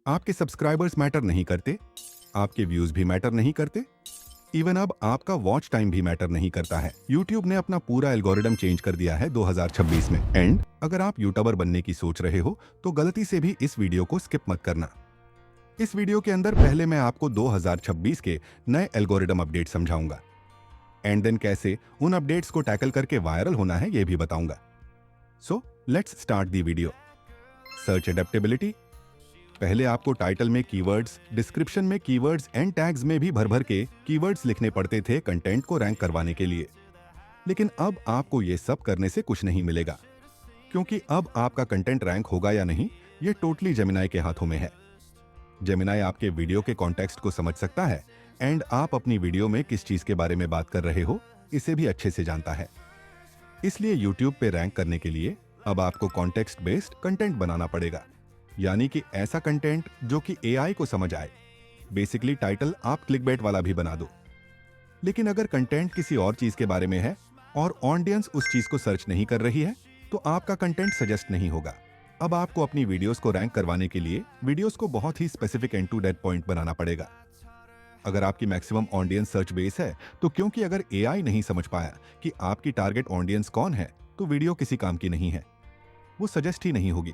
आपके subscribers matter नहीं करते, आपके व्यूज भी मैटर नहीं करते, इवन अब आपका वॉच टाइम भी मैटर नहीं करता है। यूट्यूब ने अपना पूरा एल्गोरिदम चेंज कर दिया है 2026 में। एंड अगर आप यूट्यूबर बनने की सोच रहे हो तो गलती से भी इस वीडियो को स्किप मत करना। इस वीडियो के अंदर पहले मैं आपको 2026 के नए एल्गोरिदम अपडेट समझाऊंगा, एंड देन कैसे उन अपडेट्स को टैकल करके वायरल होना है ये भी बताऊंगा। So let's start the video. Search adaptability. पहले आपको टाइटल में कीवर्ड्स, डिस्क्रिप्शन में कीवर्ड्स एंड टैग्स में भी भर भर के कीवर्ड्स लिखने पड़ते थे कंटेंट को रैंक करवाने के लिए। लेकिन अब आपको ये सब करने से कुछ नहीं मिलेगा, क्योंकि अब आपका कंटेंट रैंक होगा या नहीं ये टोटली जेमिनाई के हाथों में है। जेमिनाई आपके वीडियो के कॉन्टेक्स्ट को समझ सकता है एंड आप अपनी वीडियो में किस चीज के बारे में बात कर रहे हो इसे भी अच्छे से जानता है। इसलिए यूट्यूब पे रैंक करने के लिए अब आपको कॉन्टेक्स्ट बेस्ड कंटेंट बनाना पड़ेगा, यानी कि ऐसा कंटेंट जो कि एआई को समझ आए। बेसिकली टाइटल आप क्लिकबेट वाला भी बना दो। लेकिन अगर कंटेंट किसी और चीज के बारे में है और ऑडियंस उस चीज को सर्च नहीं कर रही है तो आपका कंटेंट सजेस्ट नहीं होगा। अब आपको अपनी वीडियोस को रैंक करवाने के लिए वीडियोस को बहुत ही specific and to that point बनाना पड़ेगा। अगर आपकी मैक्सिमम ऑडियंस सर्च बेस है तो क्योंकि अगर एआई नहीं समझ पाया कि आपकी टारगेट ऑडियंस कौन है तो वीडियो किसी काम की नहीं है, वो सजेस्ट ही नहीं होगी।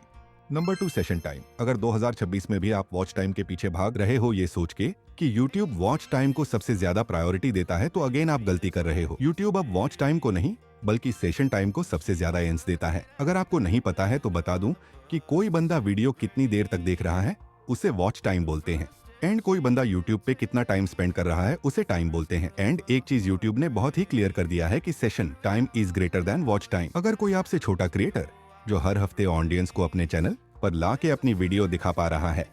Number 2, session time. अगर 2026 में भी आप वॉच टाइम के पीछे भाग रहे हो ये सोच के कि YouTube वॉच टाइम को सबसे ज्यादा प्रायोरिटी देता है तो अगेन आप गलती कर रहे हो। YouTube अब वॉच टाइम को नहीं बल्कि सेशन टाइम को सबसे ज्यादा एंस देता है। अगर आपको नहीं पता है तो बता दूं कि कोई बंदा वीडियो कितनी देर तक देख रहा है उसे वॉच टाइम बोलते हैं, एंड कोई बंदा YouTube पे कितना टाइम स्पेंड कर रहा है उसे टाइम बोलते हैं। एंड एक चीज YouTube ने बहुत ही क्लियर कर दिया है कि session time is greater than watch time. अगर कोई आपसे छोटा क्रिएटर जो हर हफ्ते ऑडियंस को अपने चैनल पर ला के अपनी वीडियो दिखा पा रहा है,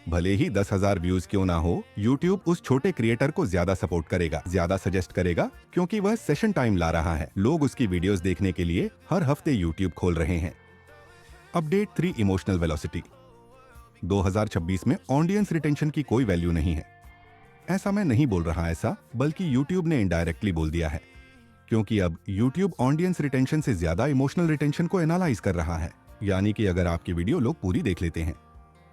भले ही 10,000 व्यूज क्यों ना हो, YouTube उस छोटे क्रिएटर को ज्यादा सपोर्ट करेगा, ज्यादा सजेस्ट करेगा, क्योंकि वह सेशन टाइम ला रहा है। लोग उसकी वीडियोस देखने के लिए हर हफ्ते YouTube खोल रहे हैं। Update 3, emotional velocity. 2026 में ऑडियंस रिटेंशन की कोई वैल्यू नहीं है। ऐसा मैं नहीं बोल रहा ऐसा, बल्कि YouTube ने इनडायरेक्टली बोल दिया है, क्योंकि अब YouTube ऑडियंस रिटेंशन से ज्यादा इमोशनल रिटेंशन को एनालाइज कर रहा है। यानी कि अगर आपकी वीडियो लोग पूरी देख लेते हैं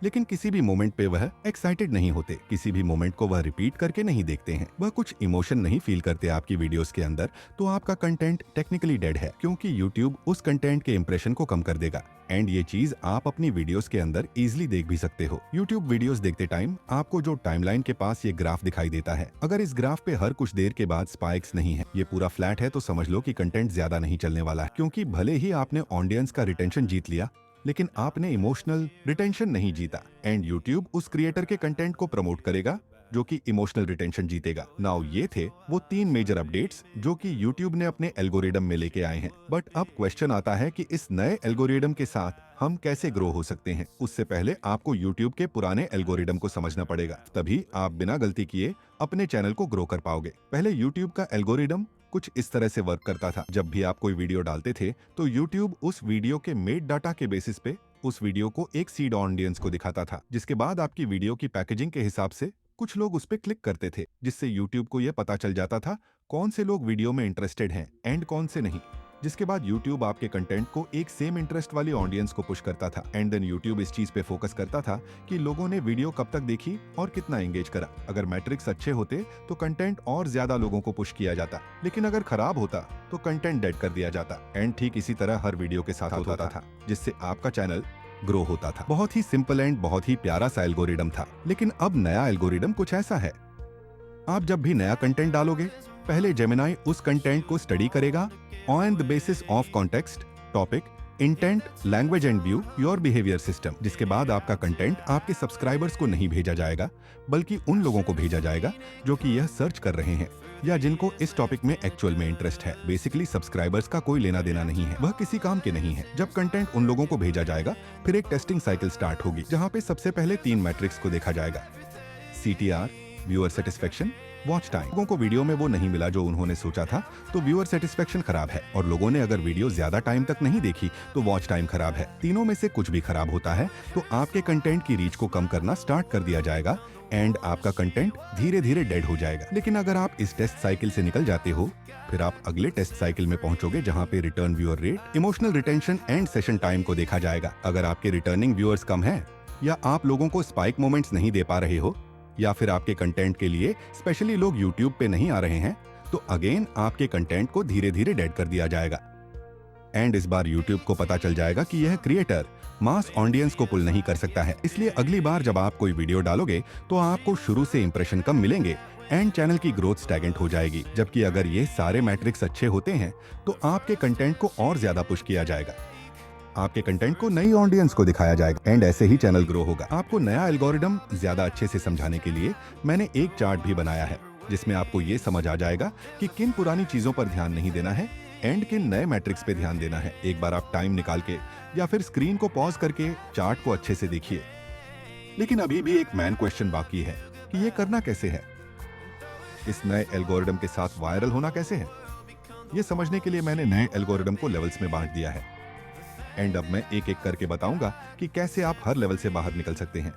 लेकिन किसी भी मोमेंट पे वह एक्साइटेड नहीं होते, किसी भी मोमेंट को वह रिपीट करके नहीं देखते हैं, वह कुछ इमोशन नहीं फील करते आपकी वीडियोस के अंदर, तो आपका कंटेंट टेक्निकली डेड है, क्योंकि YouTube उस कंटेंट के इंप्रेशन को कम कर देगा। एंड ये चीज आप अपनी वीडियोस के अंदर इजीली देख भी सकते हो। YouTube वीडियोस देखते टाइम आपको जो टाइमलाइन के पास ये ग्राफ दिखाई देता है, अगर इस ग्राफ पे हर कुछ देर के बाद स्पाइक्स नहीं है, ये पूरा फ्लैट है, तो समझ लो कि कंटेंट ज्यादा नहीं चलने वाला है। क्योंकि भले ही आपने ऑडियंस का रिटेंशन जीत लिया लेकिन आपने इमोशनल रिटेंशन नहीं जीता, एंड YouTube उस क्रिएटर के कंटेंट को प्रमोट करेगा जो कि इमोशनल रिटेंशन जीतेगा। नाउ ये थे वो 3 मेजर अपडेट्स जो कि YouTube ने अपने एल्गोरिदम में लेके आए हैं। बट अब क्वेश्चन आता है कि इस नए एल्गोरिदम के साथ हम कैसे ग्रो हो सकते हैं। उससे पहले आपको YouTube के पुराने एल्गोरिदम को समझना पड़ेगा, तभी आप बिना गलती किए अपने चैनल को ग्रो कर पाओगे। पहले YouTube का एल्गोरिदम कुछ इस तरह से वर्क करता था। जब भी आप कोई वीडियो डालते थे तो YouTube उस वीडियो के मेड डाटा के बेसिस पे उस वीडियो को एक सीड ऑडियंस को दिखाता था, जिसके बाद आपकी वीडियो की पैकेजिंग के हिसाब से कुछ लोग उस पर क्लिक करते थे, जिससे YouTube को यह पता चल जाता था कौन से लोग वीडियो में इंटरेस्टेड हैं एंड कौन से नहीं। जिसके बाद YouTube आपके कंटेंट को एक सेम इंटरेस्ट वाली ऑडियंस को पुश करता था, एंड देन YouTube इस चीज पे फोकस करता था कि लोगों ने वीडियो कब तक देखी और कितना एंगेज करा। अगर मैट्रिक्स अच्छे होते तो कंटेंट और ज्यादा लोगों को पुश किया जाता, लेकिन अगर खराब होता तो कंटेंट डेड कर दिया जाता। एंड ठीक इसी तरह हर वीडियो के साथ होता था, जिससे आपका चैनल ग्रो होता था। बहुत ही सिंपल एंड बहुत ही प्यारा सा एल्गोरिदम था। लेकिन अब नया एल्गोरिदम कुछ ऐसा है, आप जब भी नया कंटेंट डालोगे पहले जेमिनाई उस कंटेंट को स्टडी करेगा on the basis of context, topic, intent, language and view, your behaviour system. जिसके बाद आपका कंटेंट आपके सब्सक्राइबर्स को नहीं भेजा जाएगा बल्कि उन लोगों को भेजा जाएगा जो कि यह सर्च कर रहे हैं या जिनको इस टॉपिक में एक्चुअल में इंटरेस्ट है। बेसिकली सब्सक्राइबर्स का कोई लेना देना नहीं है, वह किसी काम के नहीं है। जब कंटेंट उन लोगों को भेजा जाएगा फिर एक टेस्टिंग साइकिल स्टार्ट होगी, जहां पे सबसे पहले 3 मैट्रिक्स को देखा जाएगा, CTR, viewer satisfaction, watch time. लोगों को वीडियो में वो नहीं मिला जो उन्होंने सोचा था तो व्यूअर सेटिस्फेक्शन खराब है, और लोगों ने अगर वीडियो ज्यादा टाइम तक नहीं देखी तो वॉच टाइम खराब है। तीनों में से कुछ भी खराब होता है तो आपके कंटेंट की रीच को कम करना स्टार्ट कर दिया जाएगा एंड आपका कंटेंट धीरे धीरे डेड हो जाएगा। लेकिन अगर आप इस टेस्ट साइकिल से निकल जाते हो फिर आप अगले टेस्ट साइकिल में पहुंचोगे जहां पे return viewer rate, emotional retention and session time को देखा जाएगा। अगर आपके रिटर्निंग व्यूअर्स कम हैं या आप लोगों को स्पाइक मोमेंट्स नहीं दे पा रहे हो, या फिर आपके कंटेंट के लिए स्पेशली लोग यूट्यूब पे नहीं आ रहे हैं, तो अगेन आपके कंटेंट को धीरे धीरे डेड कर दिया जाएगा। एंड इस बार यूट्यूब को पता चल जाएगा कि यह क्रिएटर मास ऑडियंस को पुल नहीं कर सकता है। इसलिए अगली बार जब आप कोई वीडियो डालोगे तो आपको शुरू से इंप्रेशन कम मिलेंगे एंड चैनल की ग्रोथ स्टैगनेंट हो जाएगी। जबकि अगर ये सारे मैट्रिक्स अच्छे होते हैं तो आपके कंटेंट को और ज्यादा पुश किया जाएगा, आपके कंटेंट को नई ऑडियंस को दिखाया जाएगा एंड ऐसे ही चैनल ग्रो होगा। आपको नया एल्गोरिदम ज्यादा अच्छे से समझाने के लिए मैंने एक चार्ट भी बनाया है, जिसमें आपको ये समझ आ जाएगा कि किन पुरानी चीजों पर ध्यान नहीं देना है एंड किन नए मैट्रिक्स पे ध्यान देना है। एक बार आप टाइम निकाल के या फिर स्क्रीन को पॉज करके चार्ट को अच्छे से देखिए। लेकिन अभी भी एक मैन क्वेश्चन बाकी है कि ये करना कैसे है, इस नए एल्गोरिदम के साथ वायरल होना कैसे है। ये समझने के लिए मैंने नए एल्गोरिदम को लेवल्स में बांट दिया है एंड अब मैं एक एक करके बताऊंगा कि कैसे आप हर लेवल से बाहर निकल सकते हैं।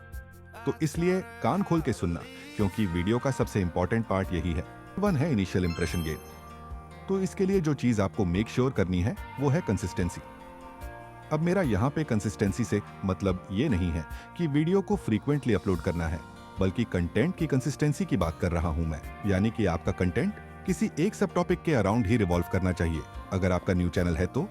तो इसलिए कान खोल के सुनना, क्योंकि वीडियो का सबसे इंपॉर्टेंट पार्ट यही है। वन है इनिशियल इंप्रेशन गेन। तो इसके लिए जो चीज आपको मेक श्योर करनी है वो है कंसिस्टेंसी। अब मेरा यहाँ पे कंसिस्टेंसी से मतलब ये नहीं है कि वीडियो को फ्रीक्वेंटली अपलोड करना है, बल्कि कंटेंट की कंसिस्टेंसी की बात कर रहा हूँ मैं। यानी कि आपका कंटेंट किसी एक सब टॉपिक के अराउंड ही रिवॉल्व करना चाहिए अगर आपका न्यू चैनल है तो।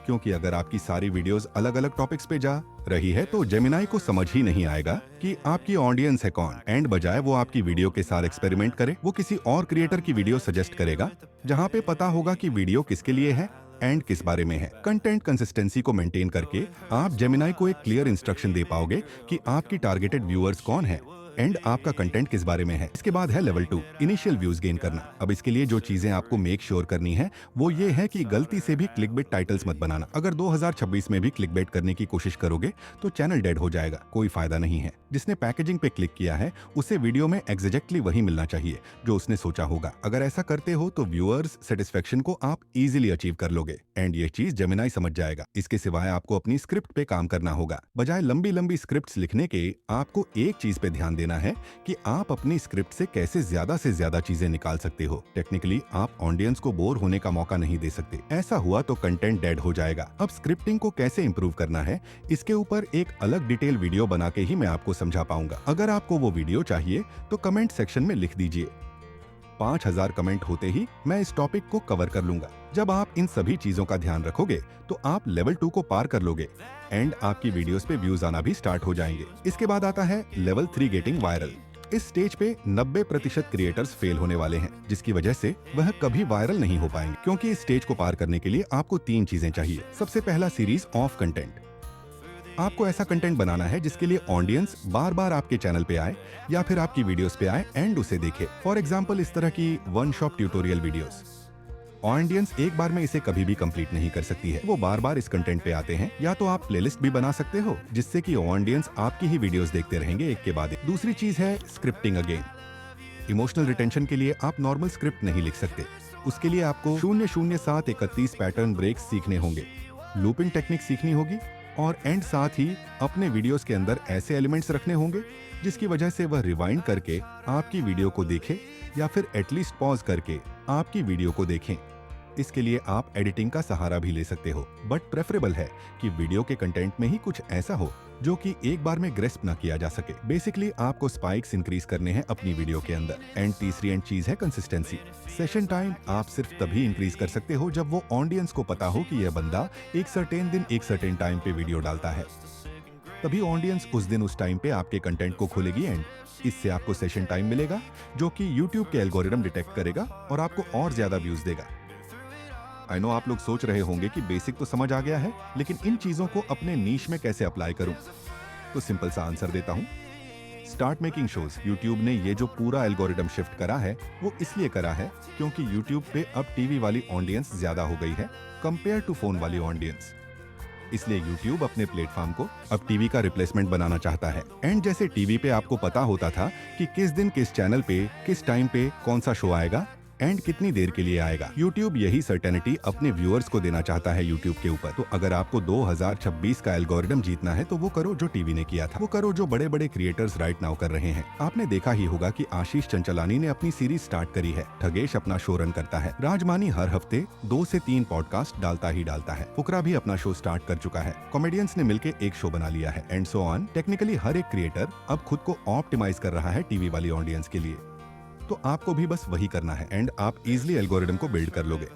क्योंकि अगर आपकी सारी वीडियोस अलग अलग टॉपिक्स पे जा रही है तो जेमिनाई को समझ ही नहीं आएगा कि आपकी ऑडियंस है कौन एंड बजाय वो आपकी वीडियो के साथ एक्सपेरिमेंट करे, वो किसी और क्रिएटर की वीडियो सजेस्ट करेगा जहाँ पे पता होगा कि वीडियो किसके लिए है एंड किस बारे में है। कंटेंट कंसिस्टेंसी को मेंटेन करके आप जेमिनाई को एक क्लियर इंस्ट्रक्शन दे पाओगे कि आपकी टारगेटेड व्यूअर्स कौन है एंड आपका कंटेंट किस बारे में है। इसके बाद है लेवल 2, इनिशियल व्यूज गेन करना। अब इसके लिए जो चीजें आपको मेक श्योर करनी है वो ये है कि गलती से भी क्लिकबेट टाइटल्स मत बनाना। अगर 2026 में भी क्लिकबेट करने की कोशिश करोगे तो चैनल डेड हो जाएगा, कोई फायदा नहीं है। जिसने पैकेजिंग पे क्लिक किया है उसे वीडियो में एग्जैक्टली वही मिलना चाहिए जो उसने सोचा होगा। अगर ऐसा करते हो तो व्यूअर्स सेटिस्फेक्शन को आप इजीली अचीव कर लोगे एंड ये चीज जेमिनाई समझ जाएगा। इसके सिवाय आपको अपनी स्क्रिप्ट पे काम करना होगा। बजाय लंबी लंबी स्क्रिप्ट्स लिखने के आपको एक चीज पे ध्यान देना है कि आप अपनी स्क्रिप्ट से कैसे ज्यादा से ज्यादा चीजें निकाल सकते हो। टेक्निकली आप ऑडियंस को बोर होने का मौका नहीं दे सकते, ऐसा हुआ तो कंटेंट डेड हो जाएगा। अब स्क्रिप्टिंग को कैसे इंप्रूव करना है इसके ऊपर एक अलग डिटेल वीडियो बना के ही मैं आपको समझा पाऊंगा। अगर आपको वो वीडियो चाहिए तो कमेंट सेक्शन में लिख दीजिए। 5000 कमेंट होते ही मैं इस टॉपिक को कवर कर लूंगा। जब आप इन सभी चीजों का ध्यान रखोगे तो आप लेवल 2 को पार कर लोगे एंड आपकी वीडियोस पे व्यूज आना भी स्टार्ट हो जाएंगे। इसके बाद आता है लेवल 3, गेटिंग वायरल। इस स्टेज पे 90% क्रिएटर्स फेल होने वाले हैं, जिसकी वजह से वह कभी वायरल नहीं हो पाएंगे। क्योंकि इस स्टेज को पार करने के लिए आपको 3 चीजें चाहिए। सबसे पहला, सीरीज ऑफ कंटेंट। आपको ऐसा कंटेंट बनाना है जिसके लिए ऑडियंस बार बार आपके चैनल पे आए या फिर आपकी वीडियोस पे आए एंड उसे देखे। फॉर एग्जांपल इस तरह की one shot tutorial videos. Audience एक बार में इसे कभी भी कंप्लीट नहीं कर सकती है, वो बार बार इस कंटेंट पे आते हैं। या तो आप प्लेलिस्ट भी बना सकते हो जिससे कि ऑडियंस आपकी ही वीडियोस देखते रहेंगे एक के बाद एक। दूसरी चीज है स्क्रिप्टिंग अगेन। इमोशनल रिटेंशन के लिए आप नॉर्मल स्क्रिप्ट नहीं लिख सकते, उसके लिए आपको 00731 पैटर्न ब्रेक्स सीखने होंगे, लूपिंग टेक्निक सीखनी होगी और एंड साथ ही अपने वीडियोस के अंदर ऐसे एलिमेंट्स रखने होंगे जिसकी वजह से वह रिवाइंड करके आपकी वीडियो को देखे या फिर एटलीस्ट पॉज करके आपकी वीडियो को देखें। इसके लिए आप एडिटिंग का सहारा भी ले सकते हो, बट प्रेफरेबल है कि वीडियो के कंटेंट में ही कुछ ऐसा हो जो कि एक बार में ग्रेस्प ना किया जा सके। बेसिकली आपको स्पाइक्स इंक्रीज करने हैं अपनी वीडियो के अंदर। एंड तीसरी चीज है कंसिस्टेंसी। सेशन टाइम आप सिर्फ तभी इंक्रीज कर सकते हो जब वो ऑडियंस को पता हो कि यह बंदा एक सर्टेन दिन एक सर्टेन टाइम पे वीडियो डालता है, तभी ऑडियंस उस दिन उस टाइम पे आपके कंटेंट को खोलेगी एंड इससे आपको सेशन टाइम मिलेगा जो कि यूट्यूब के एल्गोरिदम डिटेक्ट करेगा और आपको और ज्यादा व्यूज देगा। आई नो आप लोग सोच रहे होंगे कि बेसिक तो समझ आ गया है, लेकिन इन चीजों को अपने नीश में कैसे अप्लाई करूं? तो सिंपल सा आंसर देता हूं, स्टार्ट मेकिंग शोज। यूट्यूब ने ये जो पूरा एल्गोरिदम शिफ्ट करा है वो इसलिए करा है क्योंकि यूट्यूब पे अब टीवी वाली ऑडियंस ज्यादा हो गई है कंपेयर टू फोन वाली ऑडियंस। इसलिए यूट्यूब अपने प्लेटफॉर्म को अब टीवी का रिप्लेसमेंट बनाना चाहता है। एंड जैसे टीवी पे आपको पता होता था कि किस दिन किस चैनल पे किस टाइम पे कौन सा शो आएगा, एंड कितनी देर के लिए आएगा। यूट्यूब यही सर्टेनिटी अपने व्यूअर्स को देना चाहता है यूट्यूब के ऊपर। तो अगर आपको 2026 का एल्गोरिदम जीतना है तो वो करो जो टीवी ने किया था, वो करो जो बड़े बड़े क्रिएटर्स राइट नाउ कर रहे हैं। आपने देखा ही होगा कि आशीष चंचलानी ने अपनी सीरीज स्टार्ट करी है, ठगेश अपना शो रन करता है, राजमानी हर हफ्ते 2 से 3 पॉडकास्ट डालता ही डालता है, फुकरा भी अपना शो स्टार्ट कर चुका है, कॉमेडियंस ने मिलकर एक शो बना लिया है, एंड सो ऑन। टेक्निकली हर एक क्रिएटर अब खुद को ऑप्टिमाइज कर रहा है टीवी वाली ऑडियंस के लिए। तो आपको भी बस वही करना है एंड आप इजिली एल्गोरिदम को बिल्ड कर लोगे।